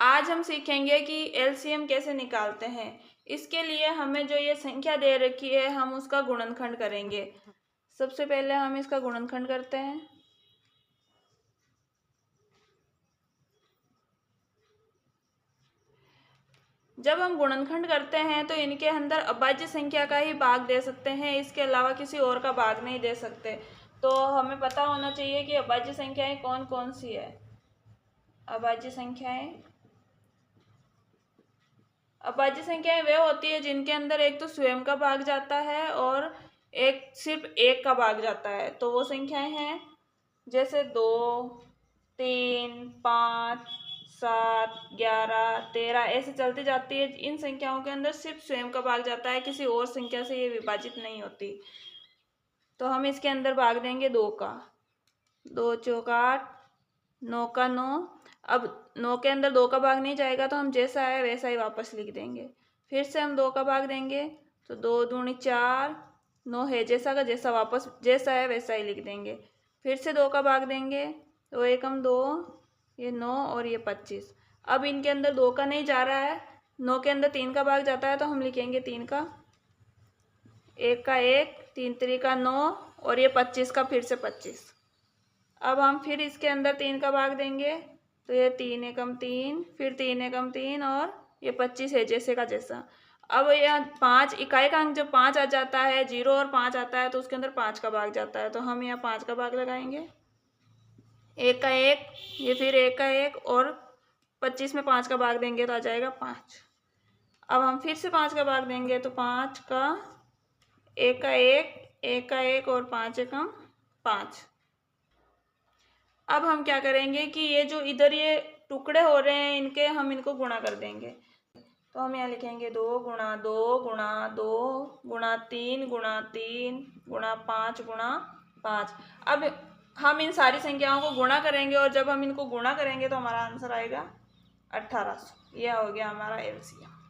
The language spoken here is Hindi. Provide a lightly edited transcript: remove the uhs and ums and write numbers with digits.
आज हम सीखेंगे कि एलसीएम कैसे निकालते हैं। इसके लिए हमें जो ये संख्या दे रखी है हम उसका गुणनखंड करेंगे। सबसे पहले हम इसका गुणनखंड करते हैं। जब हम गुणनखंड करते हैं तो इनके अंदर अभाज्य संख्या का ही भाग दे सकते हैं, इसके अलावा किसी और का भाग नहीं दे सकते। तो हमें पता होना चाहिए कि अभाज्य संख्याएं कौन कौन सी है। अभाज्य संख्याएं वे होती है जिनके अंदर एक तो स्वयं का भाग जाता है और एक सिर्फ एक का भाग जाता है। तो वो संख्याएं हैं जैसे 2, 3, 5, 7, 11, 13 ऐसे चलती जाती है। इन संख्याओं के अंदर सिर्फ स्वयं का भाग जाता है, किसी और संख्या से ये विभाजित नहीं होती। तो हम इसके अंदर भाग देंगे 2 का। 2 चौका 8, 9 का 9। अब 9 के अंदर 2 का भाग नहीं जाएगा तो हम जैसा है वैसा ही वापस लिख देंगे। फिर से हम 2 का भाग देंगे तो 2 दूनी 4, 9 है जैसा का जैसा, वापस जैसा है वैसा ही लिख देंगे। फिर से 2 का भाग देंगे तो 1 हम 2, ये 9 और ये 25। अब इनके अंदर 2 का नहीं जा रहा है, 9 के अंदर 3 का भाग जाता है तो हम लिखेंगे 3 का, 1 का 1, 3 3 का 9 और ये 25 का फिर से 25। अब हम फिर इसके अंदर 3 का भाग देंगे तो ये 3 एकम 3, फिर 3 एकम 3 और ये 25 है जैसे का जैसा। अब यह 5 इकाई का अंक जब 5 आ जाता है, 0 और 5 आता है तो उसके अंदर 5 का भाग जाता है। तो हम यहाँ 5 का भाग लगाएंगे, 1 का 1, ये फिर 1 का 1 और 25 में 5 का भाग देंगे तो आ जाएगा 5। अब हम फिर से 5 का भाग देंगे तो 5 का 1 का 1, 1 का 1 और 5 एकम 5। अब हम क्या करेंगे कि ये जो इधर ये टुकड़े हो रहे हैं इनके हम इनको गुणा कर देंगे। तो हम यहाँ लिखेंगे 2 गुणा 2 गुणा 2 गुणा 3 गुणा 3 गुणा 5 गुणा 5। अब हम इन सारी संख्याओं को गुणा करेंगे और जब हम इनको गुणा करेंगे तो हमारा आंसर आएगा 1800। यह हो गया हमारा एलसीएम।